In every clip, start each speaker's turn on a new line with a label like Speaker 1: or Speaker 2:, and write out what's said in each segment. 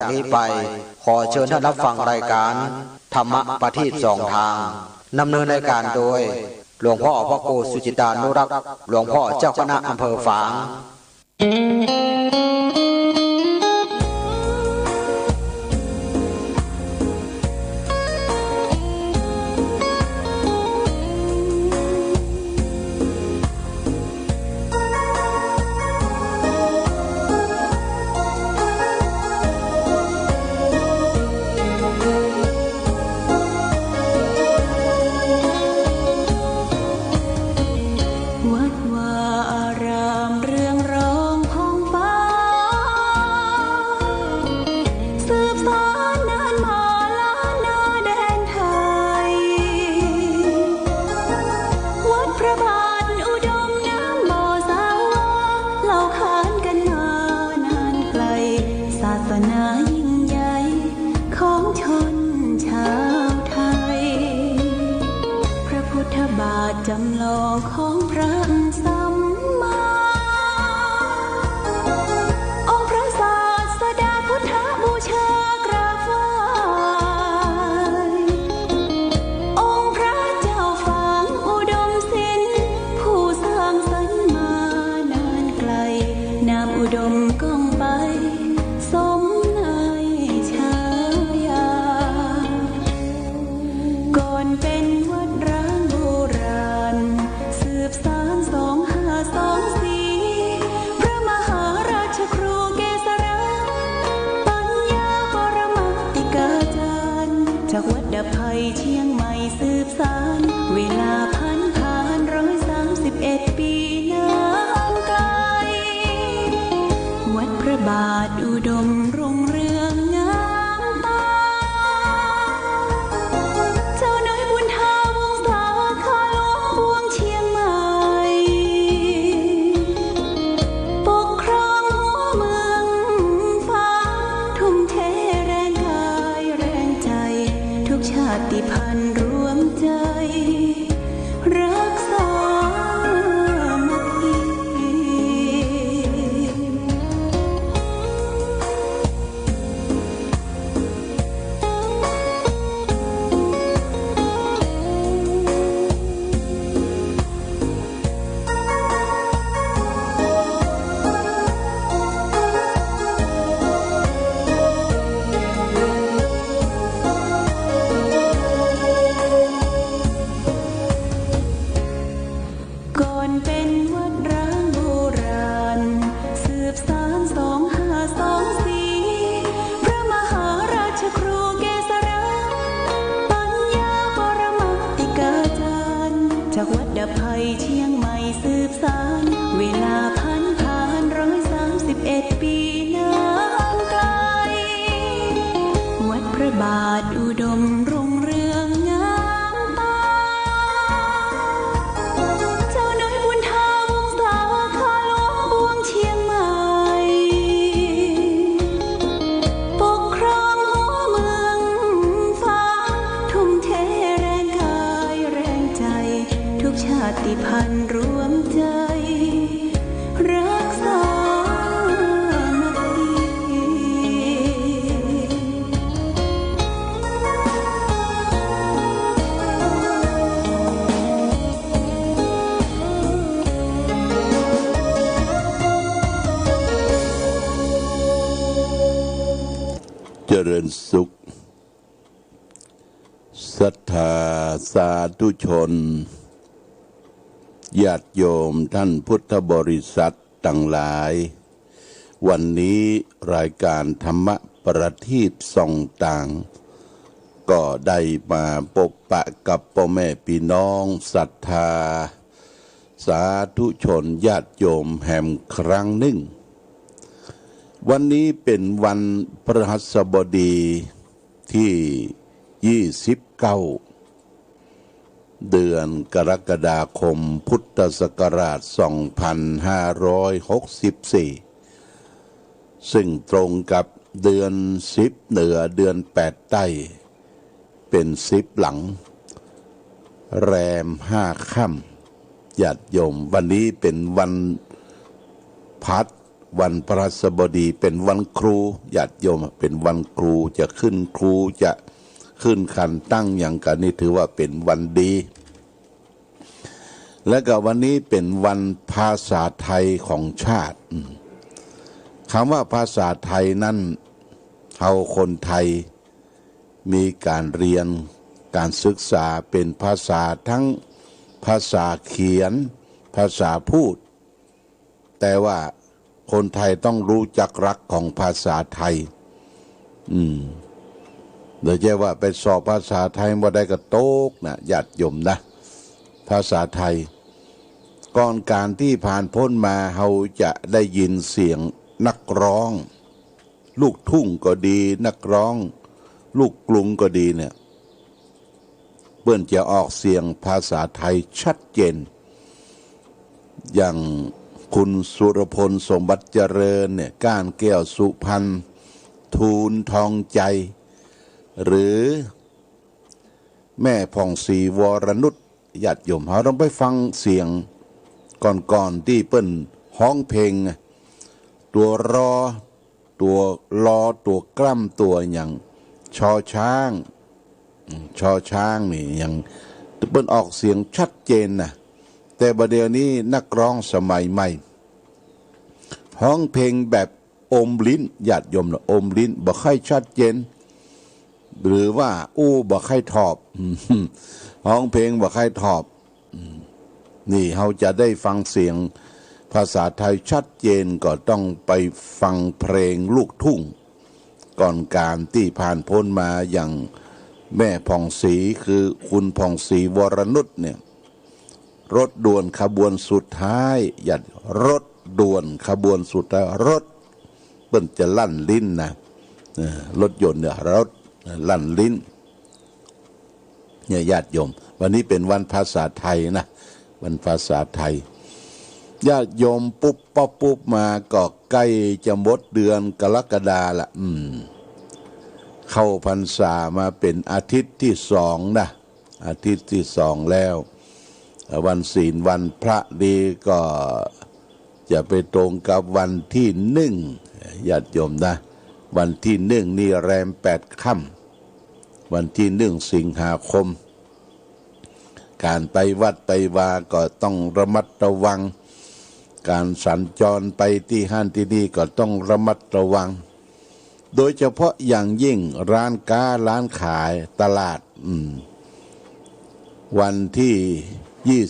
Speaker 1: จากนี้ไปขอเชิญท่านรับฟังรายการธรรมะประทีปสองทางดำเนินรายการโดยหลวงพ่อพระครูสุจิตานุรักษ์หลวงพ่อเจ้าคณะอำเภอฝาง
Speaker 2: จำลองของพระสัมมาองค์พระศาสดาพุทธบูชากราบไหว้องค์พระเจ้าฝางอุดมศิลป์ผู้สร้างสรรค์มานานไกลนามอุดมก้องไปสมในฉายาก่อนเป็นวัดร้างโบราณสืบสาน2524พระมหาราชครูเกษราปัญญาปรมัตติกาจารย์จากวัดดำไพเชียงใหม่สืบสานเวลาผ่าน131 ปีนานไกลวัดพระบาทอุดมรุ่งเรืองงามตาเจ้าน้อยบุญทาวงศาข้าหลวงบวงเชียงใหม่ปกครองหัวเมืองฟ้าทุ่มเทแรงกายแรงใจทุกชาติพันธุ์รวมใจรักษามัคคีก่อนเป็นวัดร้างโบราณสืบสาน2524พระมหาราชครูเกษราปัญญาปรมัตติกาจารย์จากวัดดำไพเชียงใหม่สืบสานเวลาผ่าน131 ปีนานไกลวัดพระบาทอุดมรุ่งเรืองงามตาเจ้าน้อยบุญทาวงศาข้าหลวงบวงเชียงใหม่ปกครองหัวเมืองฟ้าทุ่มเทแรงกายแรงใจทุกชาติพันธุ์รวมใจรักษามัคคี
Speaker 3: เจริญสุขศรัทธาสาธุชนญาติโยมท่านพุทธบริษัททั้งหลายวันนี้รายการธรรมะประทีปส่องต่างก็ได้มาพบปะกับพ่อแม่พี่น้องศรัทธาสาธุชนญาติโยมแห่งครั้งหนึ่งวันนี้เป็นวันพฤหัสบดีที่29เดือนกรกฎาคมพุทธศักราช2564ซึ่งตรงกับเดือน10เหนือเดือน8ใต้เป็น10หลังแรม5ค่ำญาติโยมวันนี้เป็นวันพัด วันพฤหัสบดีเป็นวันครูญาติโยมเป็นวันครูจะขึ้นครูจะขึ้นคันตั้งอย่างกันนี่ถือว่าเป็นวันดีและก็วันนี้เป็นวันภาษาไทยของชาติคำว่าภาษาไทยนั้นเราคนไทยมีการเรียนการศึกษาเป็นภาษาทั้งภาษาเขียนภาษาพูดแต่ว่าคนไทยต้องรู้จักรักของภาษาไทยโดยเฉพาะไปสอบภาษาไทยบ่ได้ก็โต๊กนะญาติโยมนะภาษาไทยก่อนการที่ผ่านพ้นมาเราจะได้ยินเสียงนักร้องลูกทุ่งก็ดีนักร้องลูกกรุงก็ดีเนี่ยเปิ้นจะออกเสียงภาษาไทยชัดเจนอย่างคุณสุรพลสมบัติเจริญเนี่ยก้านแก้วสุพรรณทูลทองใจหรือแม่ผ่องศรีวรนุชญาติโยมเราต้องไปฟังเสียงก่อนที่เปิ้นฮ้องเพลงตัวรอตัวลอตัวกล้ำตัวอย่างชอช้างนี่อย่างเปิ้นออกเสียงชัดเจนนะแต่บัดเดี๋ยวนี้นักร้องสมัยใหม่ฮ้องเพลงแบบอมลิ้นญาติโยมนะอมลิ้นบ่ค่อยชัดเจนหรือว่าบ่ค่อยทอบฮ้องเพลงบ่ค่อยทอบนี่เราจะได้ฟังเสียงภาษาไทยชัดเจนก็ต้องไปฟังเพลงลูกทุ่งก่อนการที่ผ่านพ้นมาอย่างแม่ผ่องศรีคือคุณผ่องศรีวรนุชเนี่ยรถด่วนขบวนสุดท้ายรถด่วนขบวนสุดท้ายรถเปิ้นจะลั่นลิ้นนะรถยนต์เนี่ยรถลั่นลิ้นเนี่ยญาติโยมวันนี้เป็นวันภาษาไทยนะวันภาษาไทยญาติโยมปุ๊บมาก็ใกล้จะหมดเดือนกรกฎาละเข้าพรรษามาเป็นอาทิตย์ที่2นะอาทิตย์ที่2แล้ววันศีลวันพระดีก็จะไปตรงกับวันที่1ญาติโยมนะวันที่1นี่แรม8ค่ำวันที่1สิงหาคมการไปวัดไปวาก็ต้องระมัดระวังการสัญจรไปที่ห้านที่นี่ก็ต้องระมัดระวังโดยเฉพาะอย่างยิ่งร้านค้าร้านขายตลาดวันที่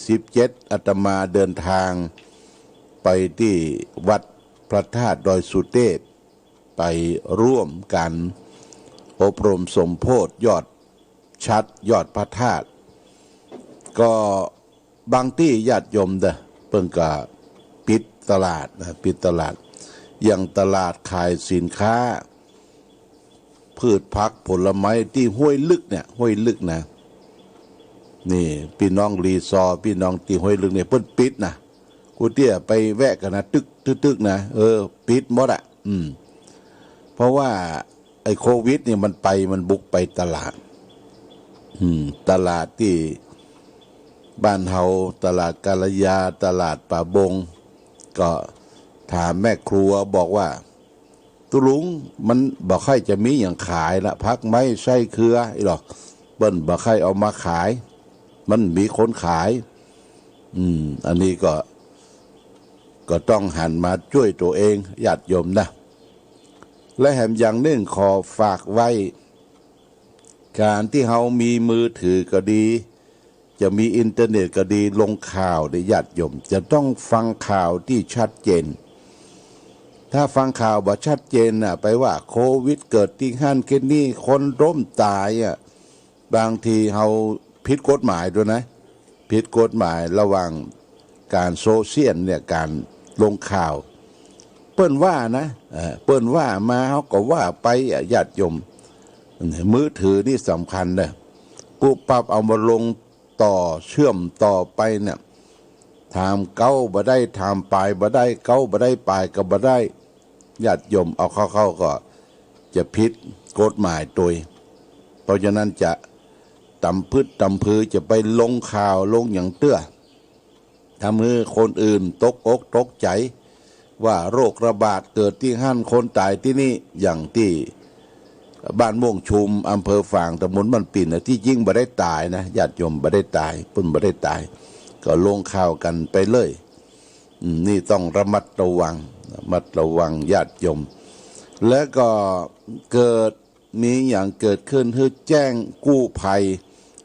Speaker 3: 27อาตมาเดินทางไปที่วัดพระธาตุดอยสุเทพไปร่วมกันอบรมสมโภชยอดชัดยอดพระธาตุก็บางที่ญาติโยมเพิ่งก็ปิดตลาดนะปิดตลาดอย่างตลาดขายสินค้าพืชผักผลไม้ที่ห้วยลึกเนี่ยห้วยลึกนะนี่พี่น้องรีซอพี่น้องที่ห้วยลึกเนี่ยเพิ่นปิดนะกูเตี้ยไปแวะกันนะตึกนะปิดหมดอ่ะเพราะว่าไอ้โควิดเนี่ยมันบุกไปตลาดตลาดที่บ้านเฮาตลาดกาลยาตลาดป่าบงก็ถามแม่ครัวบอกว่าตุลุงมันบ่ค่อยจะมีอย่างขายละพักไม้ไส้เครือหรอกเปิ้นบ่ค่อยเอามาขายมันมีคนขายอันนี้ก็ต้องหันมาช่วยตัวเองญาติโยมนะและแถมอย่างหนึ่งขอฝากไว้การที่เฮามีมือถือก็ดีจะมีอินเทอร์เน็ตก็ดีลงข่าวได้ญาติโยมจะต้องฟังข่าวที่ชัดเจนถ้าฟังข่าวบ่ชัดเจนน่ะไปว่าโควิดเกิดที่ฮั่นแค่นี้คนล้มตายบางทีเฮาผิดกฎหมายด้วยนะผิดกฎหมายระหว่างการโซเชียลเนี่ยการลงข่าวเปิ้นว่านะเปิ้นว่ามาเฮาก็ว่าไปญาติโยมมือถือนี่สำคัญนะปุ๊บปั๊บเอามาลงต่อเชื่อมต่อไปเนี่ยถามเก้าบ่ได้ถามปลายบ่ได้เก้าบ่ได้ปลายก็บ่ได้ญาติโยมเอาเข้าก็จะผิดกฎหมายตัวเพราะฉะนั้นจะตำพืชตำพือจะไปลงข่าวลงอย่างเตื้อทำให้คนอื่นตกอกตกใจ ว่าโรคระบาดเกิดที่หั่นคนตายที่นี่อย่างที่บ้านม่วงชุมอำเภอฝางตำบลบ้านปิ่นที่ยิ่งบ่ได้ตายนะญาติโยมบ่ได้ตายเพิ่นบ่ได้ตายก็ลงข่าวกันไปเลยนี่ต้องระมัดระวังญาติโยมแล้วก็เกิดมีอย่างเกิดขึ้นให้แจ้งกู้ภัย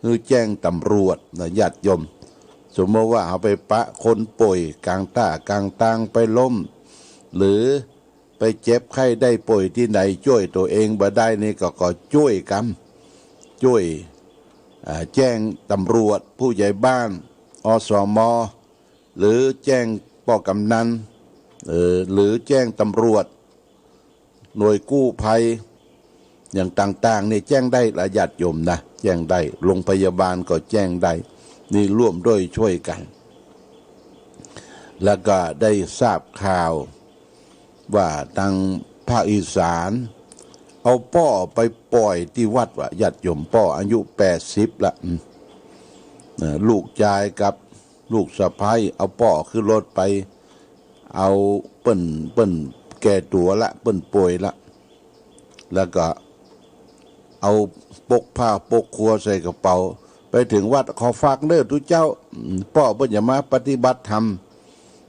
Speaker 3: ให้แจ้งตำรวจนะญาติโยมสมมติว่าเอาไปปะคนป่วยกลางตากลางตางไปล้มหรือไปเจ็บไข้ได้ป่วยที่ไหนช่วยตัวเองบ่ได้นี่ก็ช่วยกันช่วยแจ้งตำรวจผู้ใหญ่บ้านอสม.หรือแจ้งป้อกำนันหรือแจ้งตำรวจหน่วยกู้ภัยอย่างต่างๆนี่แจ้งได้ละญาติโยมนะแจ้งได้โรงพยาบาลก็แจ้งได้นี่ร่วมด้วยช่วยกันแล้วก็ได้ทราบข่าวว่าทางภาคอีสานเอาป้อไปปล่อยที่วัดว่าญาติโยมป้ออายุ80ละลูกชายกับลูกสะใภ้เอาป้อขึ้นรถไปเอาเปิ้นแก่ตัวละเปิ้นป่วยละแล้วก็เอาปกผ้าปกครัวใส่กระเป๋าไปถึงวัดขอฝากเด้อทุกเจ้าป้อเปิ้นอย่ามาปฏิบัติธรรม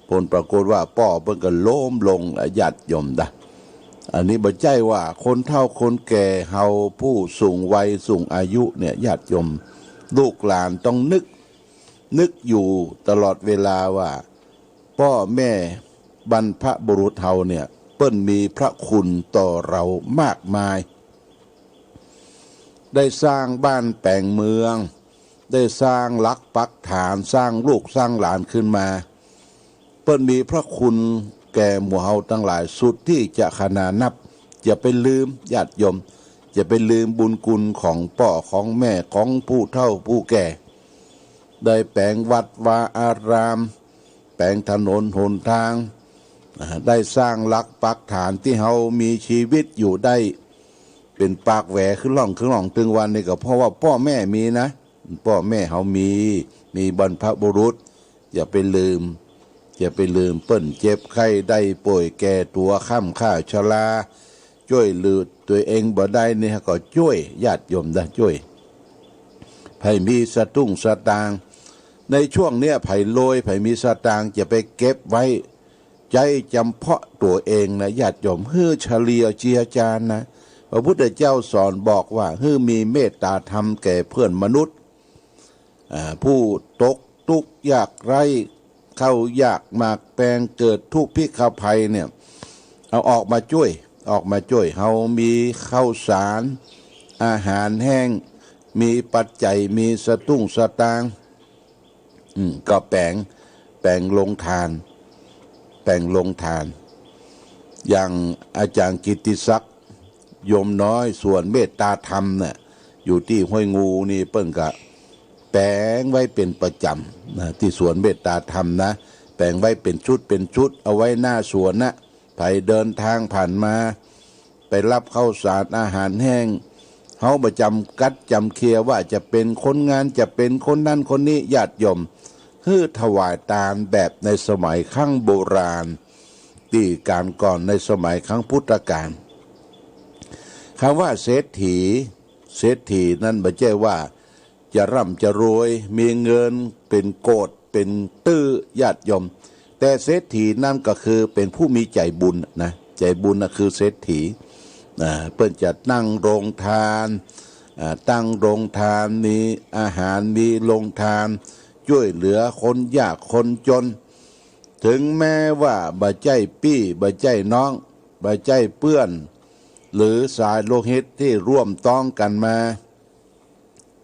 Speaker 3: ผลปรากฏว่าป้อเปิ้นก็ล้มลงญาติโยมนะอันนี้บ่ใช่ว่าคนเฒ่าคนแก่เฮาผู้สูงวัยสูงอายุเนี่ยญาติโยมลูกหลานต้องนึกอยู่ตลอดเวลาว่าพ่อแม่บรรพบุรุษเฮาเนี่ยเปิ้นมีพระคุณต่อเรามากมายได้สร้างบ้านแปลงเมืองได้สร้างหลักปักฐานสร้างลูกสร้างหลานขึ้นมาเปิ้นมีพระคุณแก่หมู่เฮาทั้งหลายสุดที่จะขนานับอย่าไปลืมญาติโยมอย่าไปลืมบุญคุณของพ่อของแม่ของผู้เฒ่าผู้แก่ได้แปลงวัดวาอารามแปลงถนนหนทางได้สร้างหลักปักฐานที่เฮามีชีวิตอยู่ได้เป็นปากแหวขึ้นล่องถึงวันนี้ก็เพราะว่าพ่อแม่มีนะพ่อแม่เฮามีบรรพบุรุษอย่าไปลืมเปิ้นเจ็บไข้ได้ป่วยแก่ตัวค่ำข้าชราช่วยเหลือตัวเองบ่ได้นี่ก็ช่วยญาติโยมได้ช่วยให้มีสตุ้งสตางค์ในช่วงเนี้ยไผ่โรยไผ่มีสตางค์จะไปเก็บไว้ใจจำเพาะตัวเองนะญาติโยมฮื้อเฉลียวเจียจานนะพระพุทธเจ้าสอนบอกว่าฮื้อมีเมตตาธรรมแก่เพื่อนมนุษย์ผู้ตกทุกข์ยากไร้เข้ายากหมากแปลงเกิดทุกข์พิฆภัยเนี่ยเอาออกมาช่วยเฮามีข้าวสารอาหารแห้งมีปัจจัยมีสตุ้งสตางค์ก็แบ่งลงทานอย่างอาจารย์กิตติศักดิ์โยมน้อยส่วนเมตตาธรรมเนี่ยอยู่ที่ห้วยงูนี่เปิ้นก็แปลงไว้เป็นประจำนะที่สวนเมตตาธรรมนะแปลงไว้เป็นชุดเอาไว้หน้าสวนนะใครเดินทางผ่านมาไปรับข้าวสารอาหารแห้งเฮาประจำกัดจำเคียว่าจะเป็นคนงานจะเป็นคนนั้นคนนี้ญาติโยมฮื้อถวายทานแบบในสมัยครั้งโบราณที่การก่อนในสมัยครั้งพุทธกาลคำว่าเศรษฐีนั่นไม่ใช่ว่าจะร่ำจะรวยมีเงินเป็นโกดเป็นตื้อญาติโยมแต่เศรษฐีนั่นก็คือเป็นผู้มีใจบุญนะใจบุญนะคือเศรษฐีเปิ้นจะตั้งโรงทานมีอาหารมีโรงทานช่วยเหลือคนยากคนจนถึงแม้ว่าบ่ใจปี้บ่ใจน้องบ่ใจเปื้อนหรือสายโลหิตที่ร่วมต้องกันมา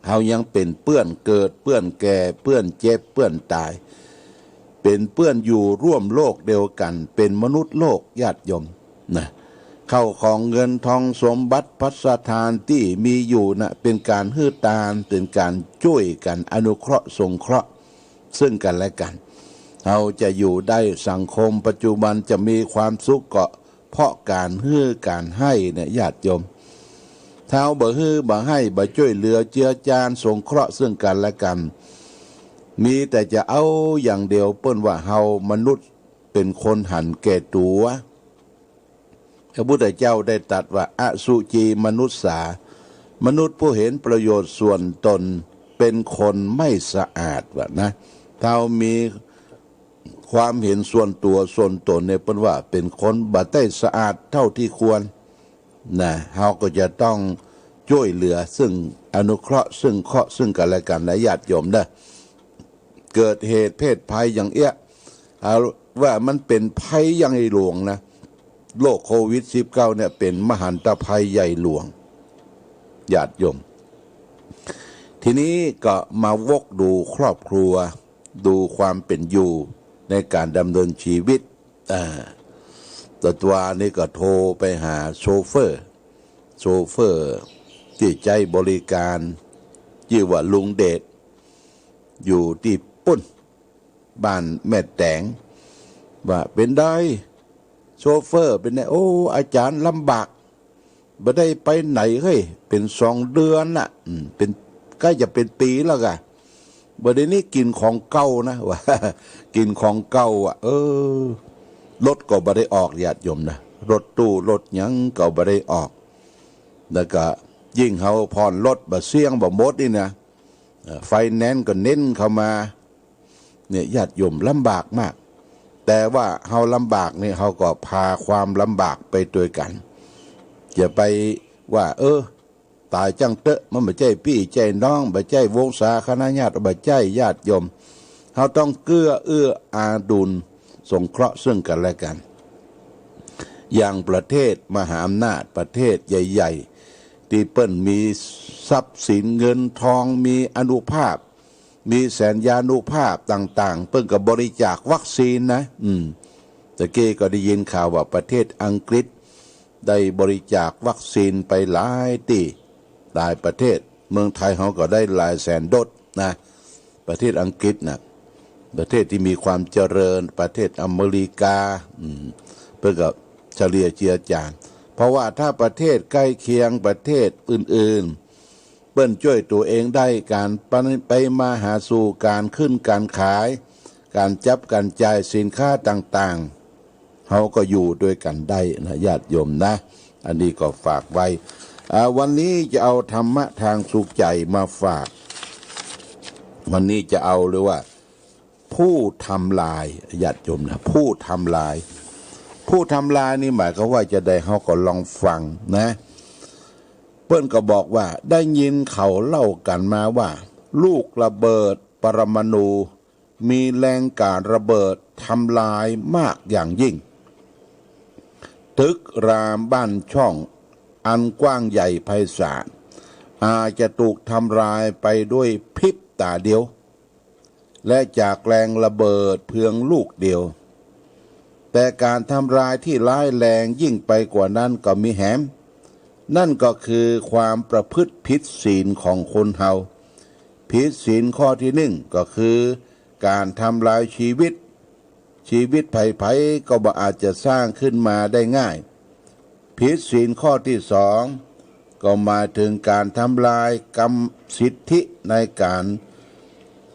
Speaker 3: เฮายังเป็นเปื้อนเกิดเปื้อนแก่เปื้อนเจ็บเปื้อนตายเป็นเปื้อนอยู่ร่วมโลกเดียวกันเป็นมนุษย์โลกญาติโยมนะเข้าของเงินทองสมบัติพัสถานที่มีอยู่นะเป็นการฮื้อตานเป็นการช่วยกันอนุเคราะห์สงเคราะห์ซึ่งกันและกันเราจะอยู่ได้สังคมปัจจุบันจะมีความสุขก็เพราะการฮื้อการให้เนี่ยญาติโยมเท้าบ่ฮื้อบ่ให้บ่ช่วยเหลือเจือจานสงเคราะห์ซึ่งกันและกันมีแต่จะเอาอย่างเดียวเปิ้นว่าเฮามนุษย์ เป็นคนหันแก่ตัวพระพุทธเจ้าได้ตรัสว่าอสุจีมนุษสามนุษย์ผู้เห็นประโยชน์ส่วนตนเป็นคนไม่สะอาดว่านะถ้ามีความเห็นส่วนตัวส่วนตนเนี่ยเป็นว่าเป็นคนบ่ได้สะอาดเท่าที่ควรนะเราก็จะต้องช่วยเหลือซึ่งอนุเคราะห์ซึ่งกันและกันนะญาติโยมนะเกิดเหตุเพศภัยอย่างเอี้ยเอาว่ามันเป็นภัยอย่างหลวงนะโรคโควิด -19 เนี่ยเป็นมหันตภัยใหญ่หลวงญาติโยมทีนี้ก็มาวกดูครอบครัวดูความเป็นอยู่ในการดำเนินชีวิตตัวนี้ก็โทรไปหาโชเฟอร์ที่ใจบริการชื่อว่าลุงเดชอยู่ที่ปุ้นบ้านแม่แตงว่าเป็นได้โชเฟอร์เป็นไงโอ้อาจารย์ลำบากไม่ได้ไปไหนเฮ้ยเป็น2 เดือนน่ะเป็นใกล้จะเป็นปีแล้วกันบัดนี้กินของเก่านะว่ากินของเก่าอ่ะรถก็บ่ได้ออกญาติโยมนะรถตู้รถหยังก็บ่ได้ออกแล้วก็ยิ่งเฮาผ่อนรถบ่เสี่ยงบ่หมดนี่นะไฟแนนซ์ก็เน้นเข้ามาเนี่ยญาติโยมลำบากมากแต่ว่าเฮาลำบากนี่เฮาก็พาความลำบากไปด้วยกันอย่าไปว่าตายจังเตอะมันบ่ใช่พี่ใจน้องบ่ใช่วงศาคณะญาติบ่ใช่ญาติโยมเฮาต้องเกื้ออาดุลสงเคราะห์ซึ่งกันและกันอย่างประเทศมหาอำนาจประเทศใหญ่ๆที่เปิ้นมีทรัพย์สินเงินทองมีอานุภาพมีแสนยานุภาพต่างๆเปิ้นก็บริจาควัคซีนนะตะกี้ก็ได้ยินข่าวว่าประเทศอังกฤษได้บริจาควัคซีนไปหลายที่หลายประเทศเมืองไทยเขาก็ได้หลายแสนโดสนะประเทศอังกฤษนะประเทศที่มีความเจริญประเทศอเมริกาเพื่อกับเฉลี่ยเจือจานเพราะว่าถ้าประเทศใกล้เคียงประเทศอื่นๆเปิ้นช่วยตัวเองได้การไปมาหาสู่การขึ้นการขายการจับการจ่ายสินค้าต่างๆเขาก็อยู่ด้วยกันได้นะญาติโยมนะอันนี้ก็ฝากไว้วันนี้จะเอาธรรมะทางสุขใจมาฝากวันนี้จะเอาหรือว่าผู้ทำลายญาติโยมนะผู้ทำลายนี่หมายความว่าจะได้เขาก็ลองฟังนะเปิ้นก็บอกว่าได้ยินเขาเล่ากันมาว่าลูกระเบิดปรมาณูมีแรงการระเบิดทำลายมากอย่างยิ่งตึกรามบ้านช่องอันกว้างใหญ่ไพศาลอาจจะถูกทำลายไปด้วยพริบตาเดียวและจากแรงระเบิดเพียงลูกเดียวแต่การทำลายที่ร้ายแรงยิ่งไปกว่านั้นก็มีแหมนั่นก็คือความประพฤติผิดศีลของคนเฮาผิดศีลข้อที่1ก็คือการทำลายชีวิตไผ่ๆก็บ่อาจจะสร้างขึ้นมาได้ง่ายผิดศีลข้อที่2ก็หมายถึงการทำลายกรรมสิทธิในการ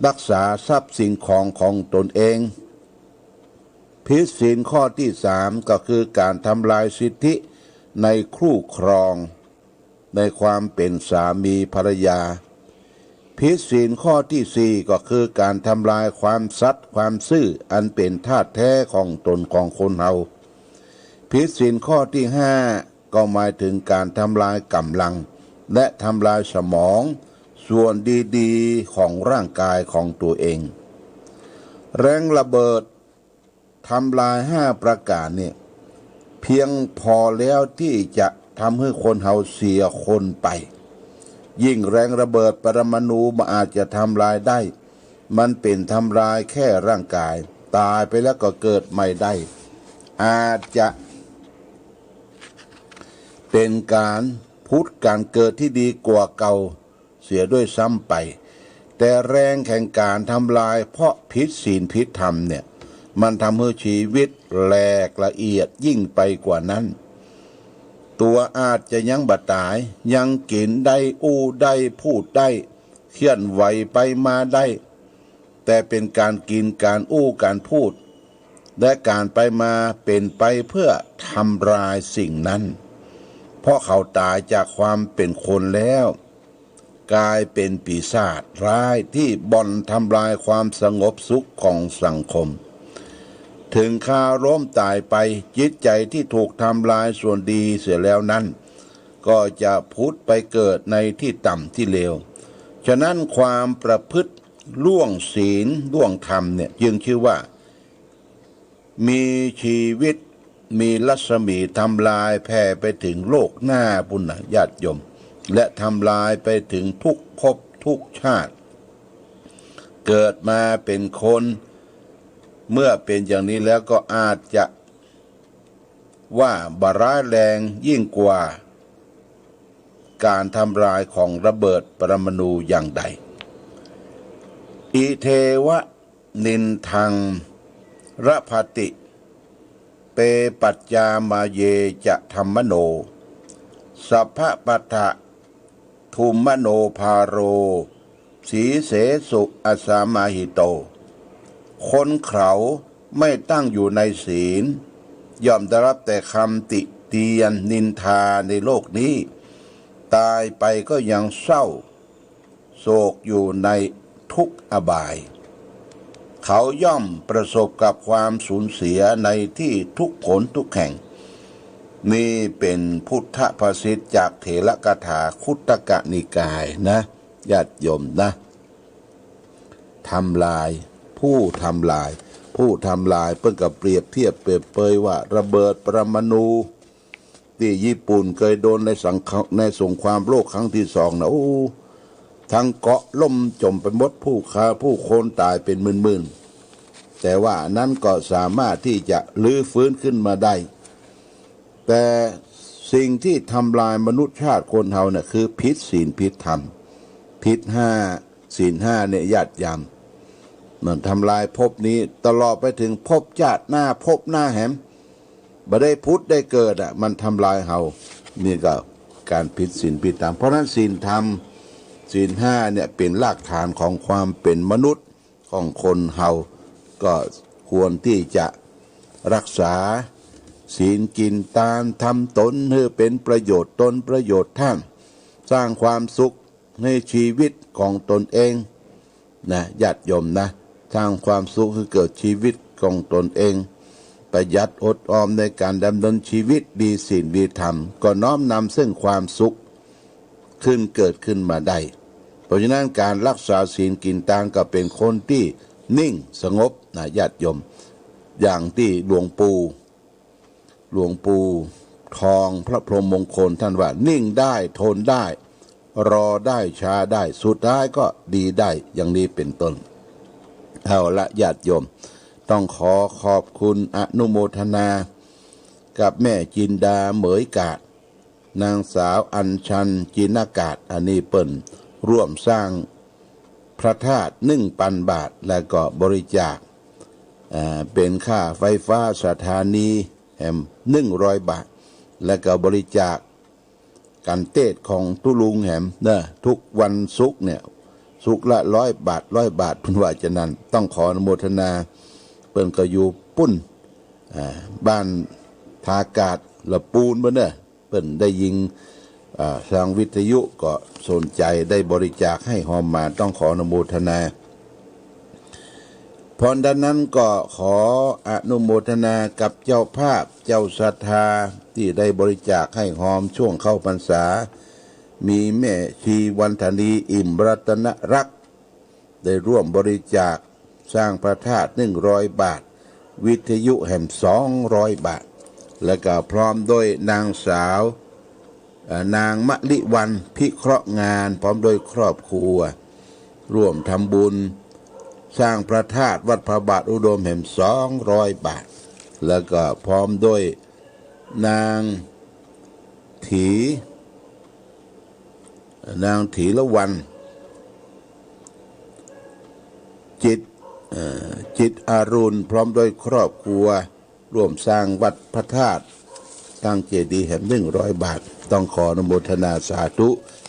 Speaker 3: รักษาทรัพย์สินของตนเองผิดศีลข้อที่3ก็คือการทำลายสิทธิในคู่ครองในความเป็นสามีภรรยาผิดศีลข้อที่4ก็คือการทำลายความสัตย์ความซื่ออันเป็นธาตุแท้ของตนของคนเฮาผิดศีลข้อที่5ก็หมายถึงการทำลายกำลังและทำลายสมองส่วนดีๆของร่างกายของตัวเองแรงระเบิดทำลาย5ประการเนี่ยเพียงพอแล้วที่จะทำให้คนเฮาเสียคนไปยิ่งแรงระเบิดปรมาณูมันอาจจะทำลายได้มันเป็นทำลายแค่ร่างกายตายไปแล้วก็เกิดใหม่ได้อาจจะเป็นการพุทธการเกิดที่ดีกว่าเก่าเสียด้วยซ้ำไปแต่แรงแห่งการทำลายเพราะผิดศีลผิดธรรมเนี่ยมันทำให้ชีวิตแหลกละเอียดยิ่งไปกว่านั้นตัวอาจจะยังบ่ตายยังกินได้อู้ได้พูดได้เคลื่อนไหวไปมาได้แต่เป็นการกินการอู้การพูด และการไปมาเป็นไปเพื่อทำลายสิ่งนั้นเพราะเขาตายจากความเป็นคนแล้วกลายเป็นปีศาจร้ายที่บ่อนทำลายความสงบสุขของสังคมถึงข่าวล้มตายไปจิตใจที่ถูกทำลายส่วนดีเสียแล้วนั้นก็จะพุทธไปเกิดในที่ต่ำที่เลวฉะนั้นความประพฤติล่วงศีลล่วงธรรมเนี่ยจึงชื่อว่ามีชีวิตมีรัศมีทำลายแผ่ไปถึงโลกหน้าปุณณญาติโยมและทำลายไปถึงทุกภพทุกชาติเกิดมาเป็นคนเมื่อเป็นอย่างนี้แล้วก็อาจจะว่าบาร้ายแรงยิ่งกว่าการทำลายของระเบิดปรมาณูอย่างใดอิเทวะนินทังระภติเปปัจจามาเยจะธรรมโนสัพพะปัฏฐะทุมมโนภาโรสีเสสุอสามาหิโตคนเขาไม่ตั้งอยู่ในศีลย่อมได้รับแต่คำติเตียนนินทาในโลกนี้ตายไปก็ยังเศร้าโศกอยู่ในทุกข์อบายเขาย่อมประสบกับความสูญเสียในที่ทุกผลทุกแห่งนี่เป็นพุทธภาษิตจากเถรกถาคุตตกนิกายนะญาติโยมนะทำลายผู้ทำลายเพิ่งกับเปรียบเทียบเปรียบเปยว่าระเบิดปรมาณูที่ญี่ปุ่นเคยโดนในสงครามโลกครั้งที่สองนะทั้งเกาะล่มจมไปหมดผู้คนตายเป็นหมื่นๆแต่ว่านั้นก็สามารถที่จะลื้อฟื้นขึ้นมาได้แต่สิ่งที่ทำลายมนุษยชาติคนเฮาเนี่ยคือผิดศีลผิดธรรมผิดศีลห้าเนี่ยญาติยามมันทำลายภพนี้ตลอดไปถึงภพชาติหน้าภพหน้าแหมบ่ได้พุทธได้เกิดมันทำลายเฮานี่ก็การผิดศีลผิดธรรมเพราะนั้นศีลธรรมศีลห้าเนี่ยเป็นรากฐานของความเป็นมนุษย์ของคนเฮาก็ควรที่จะรักษาศีลกินทานทำตนให้เป็นประโยชน์ตนประโยชน์ท่านสร้างความสุขในชีวิตของตนเองนะญาติโยมนะสร้างความสุขให้เกิดชีวิตของตนเองประหยัดอดออมในการดำเนินชีวิตดีศีลดีธรรมก็น้อมนำซึ่งความสุขเกิดขึ้นมาได้เพราะฉะนั้นการรักษาศีลกินทานก็เป็นคนที่นิ่งสงบนะญาติโยมอย่างที่หลวงปู่ทองพระพรหมมงคลท่านว่านิ่งได้ทนได้รอได้ช้าได้สุดท้ายก็ดีได้อย่างนี้เป็นต้นเอาละญาติโยมต้องขอบคุณอนุโมทนากับแม่จินดาเหมยกาดนางสาวอัญชันจินากาศอันนี้เปิ้นร่วมสร้างพระธาตุ1,000 บาทแล้วก็บริจาคเป็นค่าไฟฟ้าสถานีแห่ง100 บาทแล้วก็บริจาคกันเทศของตุลุงแหมนะทุกวันศุกร์เนี่ยศุกร์ละ100 บาท100 บาทเพิ่นว่าจะนั้นต้องขออนุโมทนาเพิ่นก็อยู่ปุ้นบ้านทากาศละปูนบ่เนี่ยเพิ่นได้ยิงทางวิทยุก็สนใจได้บริจาคให้หอมมาต้องขออนุโมทนาพรดังนั้นก็ขออนุโมทนากับเจ้าภาพเจ้าศรัทธาที่ได้บริจาคให้หอมช่วงเข้าพรรษามีแม่ชีวันธนีอิ่มรัตนรักษ์ได้ร่วมบริจาคสร้างพระธาตุ100 บาทวิทยุแห่ง200 บาทและก็พร้อมด้วยนางสาวนางมะลิวันพิเคราะห์งานพร้อมโดยครอบครัวร่วมทำบุญสร้างพระธาตุวัดพระบาทอุดมแห่ง200 บาทแล้วก็พร้อมด้วยนางถีละวันจิตอารุณพร้อมด้วยครอบครัวร่วมสร้างวัดพระธาตุตั้งเจดีย์แห่ง100 บาทต้องขออนุโมทนาสาธุ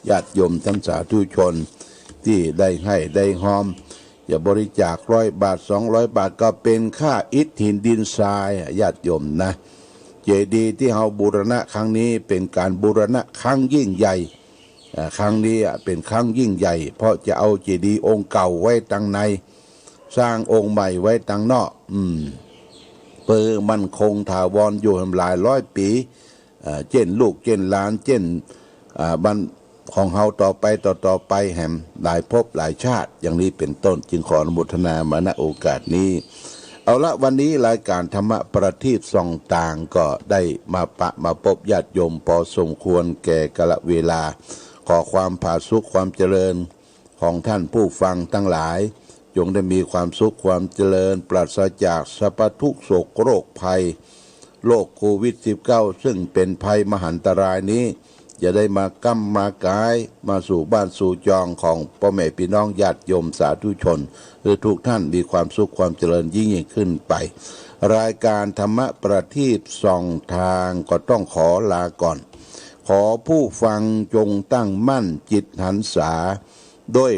Speaker 3: ญาติโยมทั้งสาธุชนที่ได้ให้ได้หอม อย่าบริจาค100 บาท200 บาทก็เป็นค่าอิฐหินดินทรายญาติโยมนะเจดีย์ที่เราบูรณะครั้งนี้เป็นการบูรณะครั้งยิ่งใหญ่ครั้งนี้เป็นครั้งยิ่งใหญ่เพราะจะเอาเจดีย์องค์เก่าไว้ตั้งในสร้างองค์ใหม่ไว้ตั้งนอกเพื่อมั่นคงถาวรอยู่หลายร้อยปีเช่นลูกเช่นหลานเช่นบรรของเฮาต่อไปแห่งหลายภพหลายชาติอย่างนี้เป็นต้นจึงขออนุโมทนามาณโอกาสนี้เอาละวันนี้รายการธรรมะประทีปส่องต่างก็ได้มาพบญาติโยมพอสมควรแก่กาลเวลาขอความผาสุกความเจริญของท่านผู้ฟังทั้งหลายจงได้มีความสุขความเจริญปราศจากสรรพทุกข์โศกโรคภัยโรคโควิด -19 ซึ่งเป็นภัยมหันตรายนี้จะได้มากำมากายมาสู่บ้านสู่จองของพ่อแม่พี่น้องญาติโยมสาธุชนหรือทุกท่านมีความสุขความเจริญยิ่งขึ้นไปรายการธรรมะประทีปส่องทางก็ต้องขอลาก่อนขอผู้ฟังจงตั้งมั่นจิตหันษาด้วย